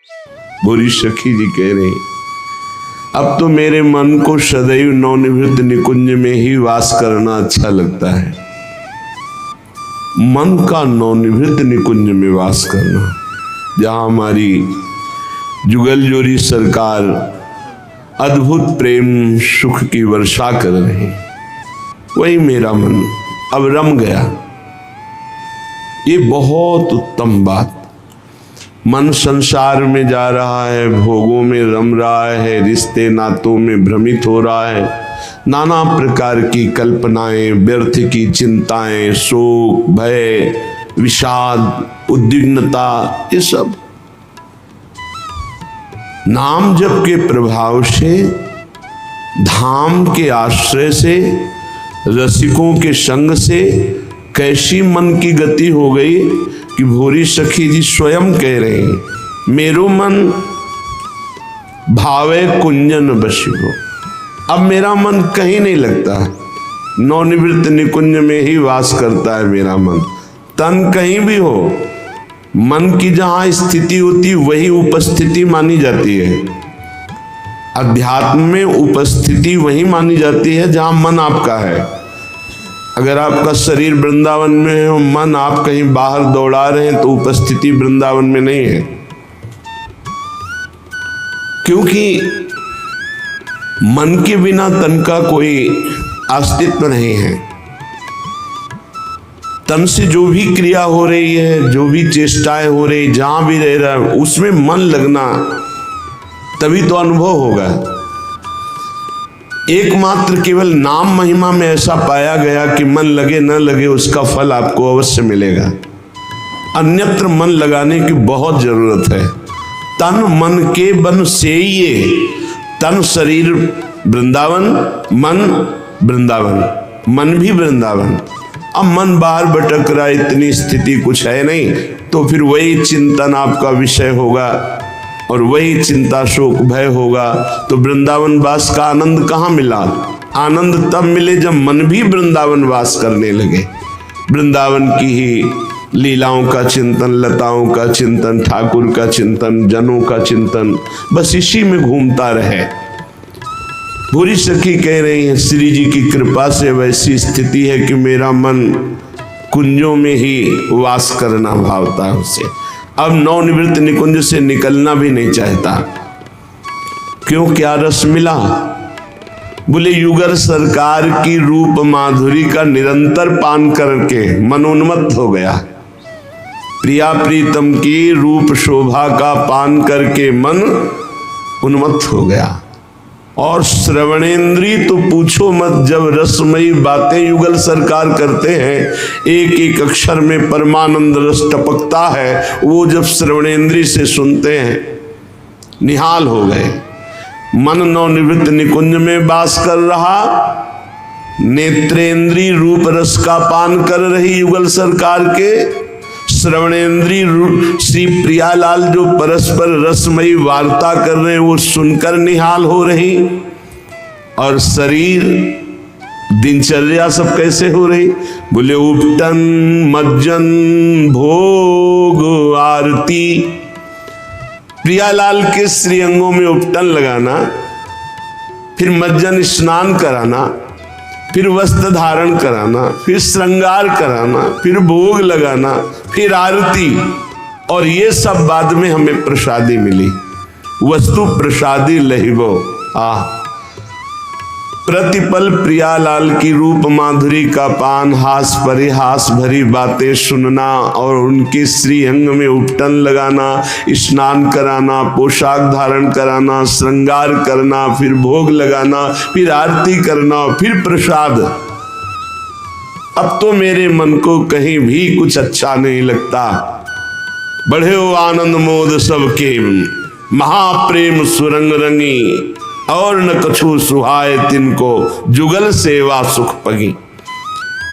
भूरी सखी जी कह रहे, अब तो मेरे मन को सदैव नवनिवृत्त निकुंज में ही वास करना अच्छा लगता है। मन का नवनिवृत्त निकुंज में वास करना, जहां हमारी जुगल जोरी सरकार अद्भुत प्रेम सुख की वर्षा कर रहे, वही मेरा मन अब रम गया। ये बहुत उत्तम बात। मन संसार में जा रहा है, भोगों में रम रहा है, रिश्ते नातों में भ्रमित हो रहा है, नाना प्रकार की कल्पनाएं, व्यर्थ की चिंताएं, शोक, भय, विषाद, उद्विग्नता, ये सब नाम जप के प्रभाव से, धाम के आश्रय से, रसिकों के संग से कैसी मन की गति हो गई कि भूरी सखी जी स्वयं कह रहे हैं, मेरो मन भावे कुंजन बसिबो। अब मेरा मन कहीं नहीं लगता, नवनिवृत्त निकुंज में ही वास करता है मेरा मन। तन कहीं भी हो, मन की जहां स्थिति होती वही उपस्थिति मानी जाती है। अध्यात्म में उपस्थिति वही मानी जाती है जहां मन आपका है। अगर आपका शरीर वृंदावन में है और मन आप कहीं बाहर दौड़ा रहे हैं तो उपस्थिति वृंदावन में नहीं है, क्योंकि मन के बिना तन का कोई अस्तित्व नहीं है। तन से जो भी क्रिया हो रही है, जो भी चेष्टाएं हो रही, जहां भी रह रहा है, उसमें मन लगना, तभी तो अनुभव होगा। एकमात्र केवल नाम महिमा में ऐसा पाया गया कि मन लगे न लगे उसका फल आपको अवश्य मिलेगा। अन्यत्र मन लगाने की बहुत जरूरत है। तन मन के बन से ये, तन शरीर वृंदावन, मन वृंदावन, मन भी वृंदावन। अब मन बाहर भटक रहा, इतनी स्थिति कुछ है नहीं, तो फिर वही चिंतन आपका विषय होगा और वही चिंता शोक भय होगा, तो वृंदावन वास का आनंद कहाँ मिला? आनंद तब मिले जब मन भी वृंदावन वास करने लगे। वृंदावन की ही लीलाओं का चिंतन, लताओं का चिंतन, ठाकुर का चिंतन, जनों का चिंतन, बस इसी में घूमता रहे। भूरी सखी कह रही है, श्री जी की कृपा से वैसी स्थिति है कि मेरा मन कुंजों में ही वास करना भावता है उसे। अब नवनिवृत्त निकुंज से निकलना भी नहीं चाहता। क्यों? क्या रस मिला? बोले युगल सरकार की रूप माधुरी का निरंतर पान करके मन उन्मत्त हो गया। प्रिया प्रीतम की रूप शोभा का पान करके मन उन्मत्त हो गया। और श्रवणेन्द्री तो पूछो मत, जब रसमयी बातें युगल सरकार करते हैं, एक एक अक्षर में परमानंद रस टपकता है, वो जब श्रवणेन्द्री से सुनते हैं निहाल हो गए। मन नवनिवृत्त निकुंज में वास कर रहा, नेत्रेंद्री रूप रस का पान कर रही युगल सरकार के, श्रवणेन्द्री श्री प्रियालाल जो परस्पर रसमयी वार्ता कर रहे हैं वो सुनकर निहाल हो रही, और शरीर दिनचर्या सब कैसे हो रही? बोले उपटन मज्जन भोग आरती। प्रियालाल के श्रीअंगों में उपटन लगाना, फिर मज्जन स्नान कराना, फिर वस्त्र धारण कराना, फिर श्रृंगार कराना, फिर भोग लगाना, फिर आरती, और ये सब बाद में हमें प्रसादी मिली। वस्तु प्रसादी लहिबो। प्रतिपल प्रियालाल की रूप माधुरी का पान, हास परिहास भरी बातें सुनना, और उनके श्रीअंग में उपटन लगाना, स्नान कराना, पोशाक धारण कराना, श्रृंगार करना, फिर भोग लगाना, फिर आरती करना, फिर प्रसाद। अब तो मेरे मन को कहीं भी कुछ अच्छा नहीं लगता। बढ़े हो आनंद मोद सबके, महाप्रेम सुरंग रंगी, और न कछु सुहाए तिनको, जुगल सेवा सुख पगी।